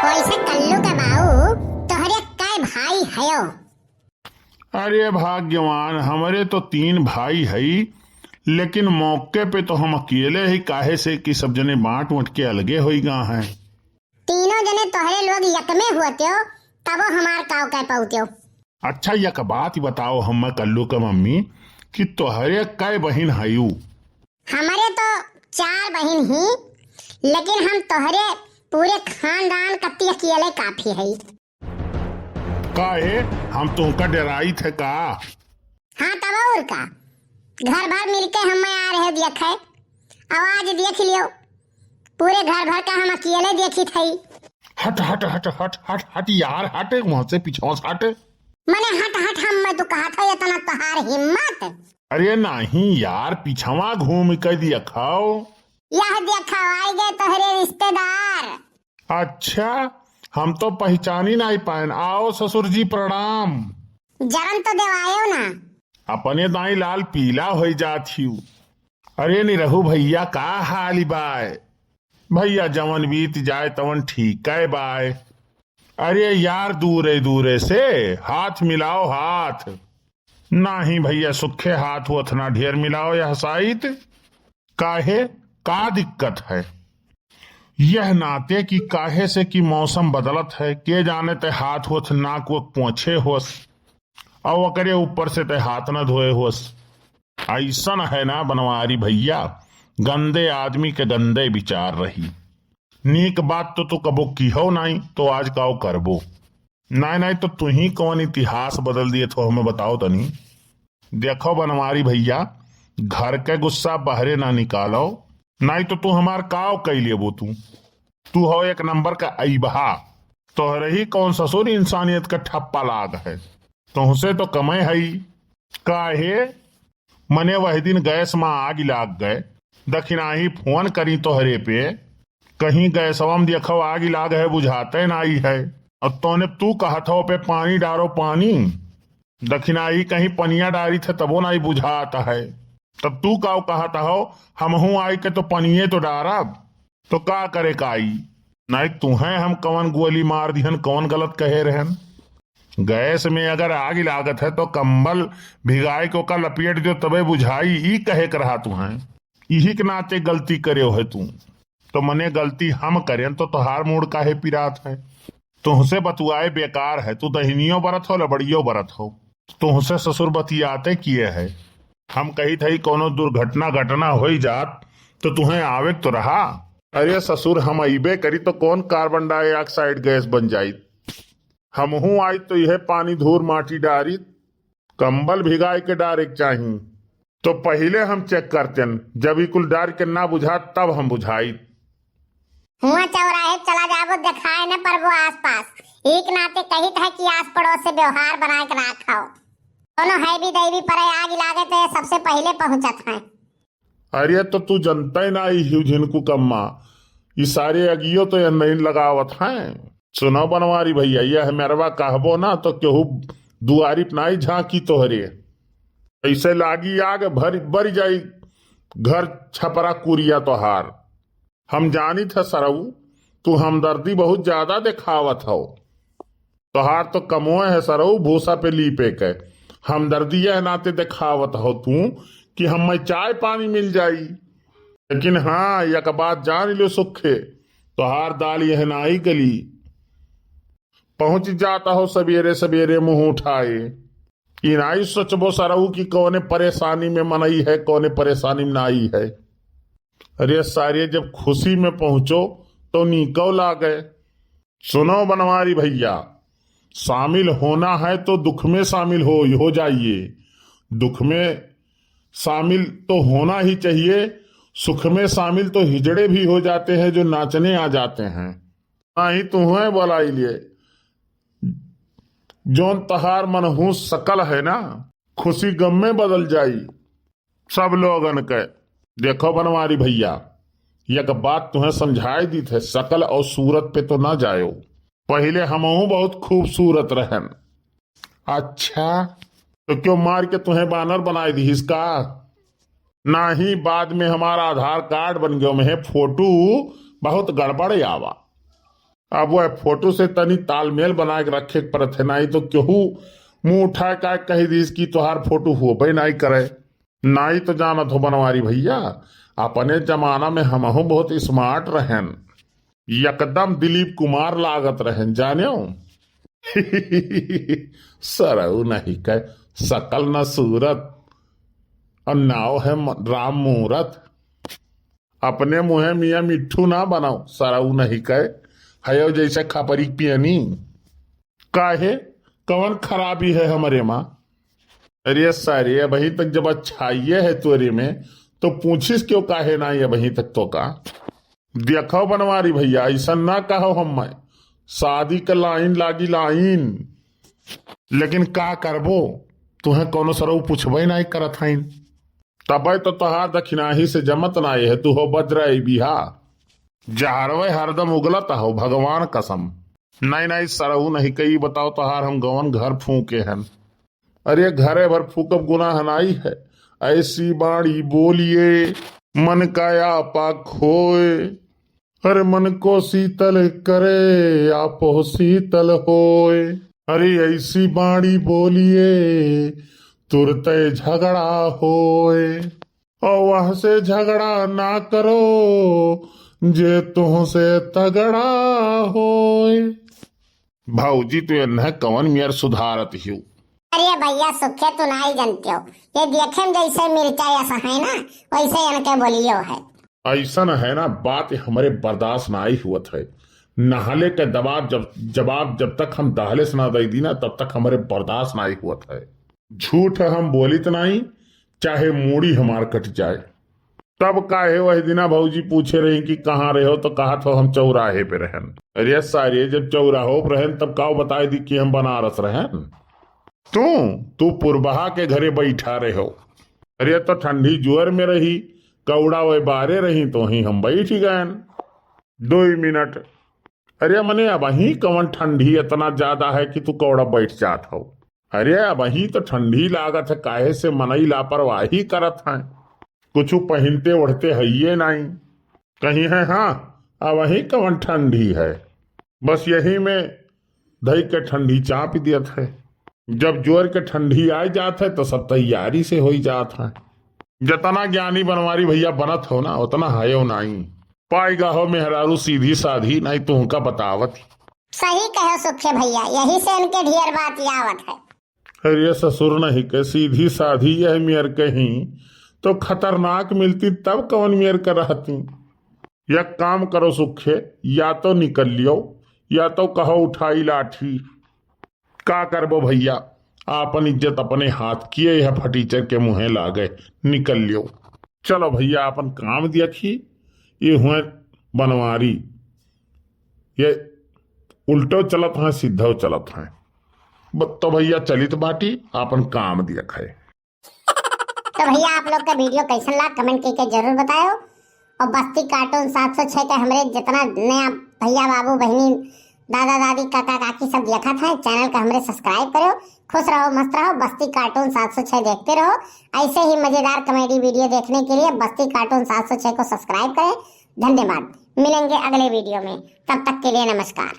वैसे कल्लू का बाऊ तोहरे कै भाई हयो? अरे भाग्यवान, हमारे तो 3 भाई हई, लेकिन मौके पे तो हम अकेले ही काहे से कि सब जने बांट उठ के अलगे हो गा हैं। तीनों जने तोहरे लोग यकमे हुअते हो तबो हमार काव कह पाउते हो। अच्छा यक बात बताओ हम कल्लू का मम्मी कि तोहरे कै बहन हयू? हमारे तो 4 बहन ही, लेकिन हम तोहरे पूरे खानदान कत्ती अकेले काफी है। काहे हम तुमका डराई थे का? हाँ तब और का, घर भर मिलके हम आ रहे देखे, आवाज देख लियो, पूरे घर भर का हम अकेले देखी थी। हट हट हट हट हट हट यार, हट वहां से पीछे से हट। मने हट हट हम मैं तो कहा था इतना तोहार हिम्मत। अरे नहीं यार, पीछवा घूम कर दिया खाओ। यह देखा आई गए तोहरे रिश्तेदार। अच्छा, हम तो पहचानी नहीं पाए। आओ ससुर जी प्रणाम। जरन तो देवायो ना। अपने दाई लाल पीला हो जाती। अरे नहीं रहू भैया, का हाल बाय? भैया जवन बीत जाए तवन ठीक है बाय। अरे यार दूरे दूरे से हाथ मिलाओ हाथ। नहीं भैया, सुखे हाथ उतना ढेर मिलाओ यह साइत। काहे का दिक्कत है? यह नाते कि काहे से कि मौसम बदलत है, के जाने ते हाथ होथ नाक वो पोछे होस और करे ऊपर से ते हाथ न धोए होस। ऐसा है ना बनवारी भैया, गंदे आदमी के गंदे विचार रही। नीक बात तो तू कबो की हो नहीं, तो आज काओ करबो। नहीं नहीं तो तू ही कौन इतिहास बदल दिए तो हमें बताओ तनी। देखो बनवारी भैया, घर के गुस्सा बहरे ना निकालो, नहीं तो तू हमार काव कैलिए वो तू हो एक नंबर का अइबहा। तोहरे ही कौन ससुर इंसानियत का ठप्पा लाग है, तुमसे तो कमे हई। काहे मने वह दिन गैस में आग लाग गए, दखिनाही फोन करी तोहरे पे, कहीं गैसवम देखो आग लाग है बुझाते नहीं है, और तोने तू कहा था पे पानी डारो पानी, दखिनाही कहीं पनिया डारी थे तबो नहीं बुझाता है। तब तू का कहता हो हमहू आई के तो पनिये तो डारब, तो का करे काई? नहीं तुम्हें हम कौन गोली मार दिहन, कौन गलत कहे रहन। गैस में अगर आग लागत है तो कंबल भिगाए को का लपेट दो तबे बुझाई, ई कहे कर रहा तुम्हें। यही के नाते गलती करे है तू, तो मने गलती हम करें तो तोहार मूड काहे पिरात है। तुमसे बतुआए बेकार है, तू दहिनियो बरत हो लबड़ियो बरत हो। तुमसे ससुर बतियाते किए है, हम कही थी कोनो दुर्घटना घटना हो जात तो तुम्हें आवे तो रहा। अरे ससुर हम अबे करी तो कौन कार्बन डाइऑक्साइड गैस बन जाई। हमहू आई तो यह पानी धूर माटी डारी, कंबल भिगाए के डारे चाहिए। तो पहले हम चेक करते, जब ही कुल डार के ना बुझा तब हम बुझाई। हुआ चौराहे चला जाबो दिखाए न पर वो आस पास, एक नाते कही था कि आस पड़ोस से व्यवहार बना के रखो। दोनों है भी दैवी पर आग लागे तो सबसे पहले पहुंचत है। अरे तो तू जनता ही ना ही झिनकू कम्मा, ये सारे अगियो तो नहीं लगावत हैं। सुनो बनवारी भैया, यह मेरवा कहबो ना तो केहू दुआरी पनाई झांकी तोहरे, ऐसे लागी आग भर बर जाई घर छपरा कुरिया तोहार। हम जानी था सरऊ तू हमदर्दी बहुत ज्यादा दिखावत हो, तोहार तो कमोए है सरऊ भूसा पे लीपे के। हमदर्दी यह नाते दिखावत हो तू कि हमें चाय पानी मिल जाई, लेकिन हाँ यक बात जान लो सुखे, तोहार दाल यह नाई गली। पहुंच जाता हो सवेरे सवेरे मुंह उठाए, इनाई सोचबो सरऊ की कौने परेशानी में मनई है कौने परेशानी में नाई है। अरे सारे जब खुशी में पहुंचो तो नीको लागे। सुनो बनवारी भैया, शामिल होना है तो दुख में शामिल हो जाइए। दुख में शामिल तो होना ही चाहिए, सुख में शामिल तो हिजड़े भी हो जाते हैं जो नाचने आ जाते हैं। नहीं तुम्हें बोलाई लिए जोन तहार मनहूस सकल है ना, खुशी गम में बदल जाई सब लोगन के। देखो बनवारी भैया, एक बात तुम्हें समझाई दी थे, शकल और सूरत पे तो ना जायो, पहले हमहू बहुत खूबसूरत रहन। अच्छा तो क्यों मार के तुम्हें बानर बनाई दी इसका? ना ही बाद में हमारा आधार कार्ड बन गयो में फोटो बहुत गड़बड़ आवा। अब वह फोटो से तनी तालमेल बना के रखे के परत है, नहीं तो केहू मुंह उठा के कही दीस की तोहार फोटो हो भाई नहीं करे। नहीं तो जानत हो बनवारी भैया, अपने जमाना में हमहू बहुत स्मार्ट रहन, एकदम दिलीप कुमार लागत रहन जाने सरऊ नहीं कह सकल न सूरत और नाव है राम मुहूर्त। अपने मुँहे मियाँ मिट्ठू ना बनाओ, सरऊ नहीं कह हयो जैसे खपरी पियनी। काहे कौन खराबी है हमारे माँ? अरे सारे अभी तक जब अच्छाइये है तोरे में तो पूछिस क्यों काहे ना ये अभी तक तो का। देखो बनवारी भैया ऐसा ना कहो हम शादी का लाइन लागी लाइन, लेकिन का करबो तुम्हें कोनो सरऊ पूछबे नहीं करत हईन। तबे तो तोहार दक्षिणाही से जमत नाई है, तू हो बज्र बिहा जहरवे हरदम उगलत हो भगवान कसम। नहीं नहीं सरऊ नहीं कही बताओ तोहार हम गवन घर फूके हन। अरे घरे भर फूकब गुनाह नाई है, ऐसी बाणी बोलिए मन का आपा खोए। अरे मन को शीतल करे आपो शीतल होए। अरे ऐसी बाणी बोलिए तुरंत झगड़ा होए, और वहां से झगड़ा ना करो जे तुमसे तगड़ा होए। भाऊजी तो यह कवन मेयर सुधारत हियो। अरे भैया सुखे तू नहीं जानते हो, ये देखे में जैसे मिर्चा ऐसा है ना वैसे इनके बोलियो है। ऐसा न है ना बात हमारे बर्दाश्त ना आई हुआ है। नहाले के जवाब जब तक हम दहले से ना दे दी ना तब तक हमारे बर्दाश्त ना आई हुआ है। झूठ हम बोली तो नहीं, चाहे मूड़ी हमार कट जाए। तब काहे वही दिना भौजी पूछे रही कि कहाँ रहे हो, तो कहा तो हम चौराहे पे रहन। अरे सारे जब चौराहो पे रहन तब काव बताए दी कि हम बनारस रहन। तू पुरबहा के घरे बैठा रहे हो। अरे तो ठंडी जोर में रही कौड़ा वे बारे रही तो ही हम बैठ ही गए 2 मिनट। अरे मने अब वही कवन ठंडी इतना ज्यादा है कि तू कौड़ा बैठ जात हो। अरे अब वही तो ठंडी लागत है, काहे से मनई लापरवाही करत है, कुछ पहनते ओढ़ते है ये नहीं कहीं है। हाँ अब वही कवन ठंडी है, बस यही में दही के ठंडी चाप दियत है। जब जोर के ठंडी आ जात है तो सब तैयारी से हो ही जात है। जितना ज्ञानी बनवारी भैया बनत हो ना उतना है नहीं पाएगा हो मेहरारू सीधी साधी नहीं तो उनका बतावत। सही कहो सुखे भैया, यही से इनके ढेर बात यावत है। अरे ससुर नहीं के सीधी साधी यह मेयर कहीं तो खतरनाक मिलती तब कौन मेयर कर रहती। एक काम करो सुखे, या तो निकल लियो या तो कहो उठाई लाठी। का करबो भैया, आपन इज्जत अपने हाथ किए यह फटीचर के मुँहे लागे, निकल लियो। चलो भैया अपन काम देखी, ये हुए बनवारी, ये उल्टो चलत है सीधो चलत है। तो भैया चलित बाटी अपन काम देख है। तो भैया आप लोग का वीडियो कैसा लगा कमेंट करके जरूर बताओ, और बस्ती कार्टून 706 का हमारे जितना नया भैया बाबू बहनी दादा दादी काका काकी सब देखा था चैनल का हमारे सब्सक्राइब करो। खुश रहो मस्त रहो, बस्ती कार्टून 706 देखते रहो। ऐसे ही मजेदार कॉमेडी वीडियो देखने के लिए बस्ती कार्टून 706 को सब्सक्राइब करें। धन्यवाद, मिलेंगे अगले वीडियो में, तब तक के लिए नमस्कार।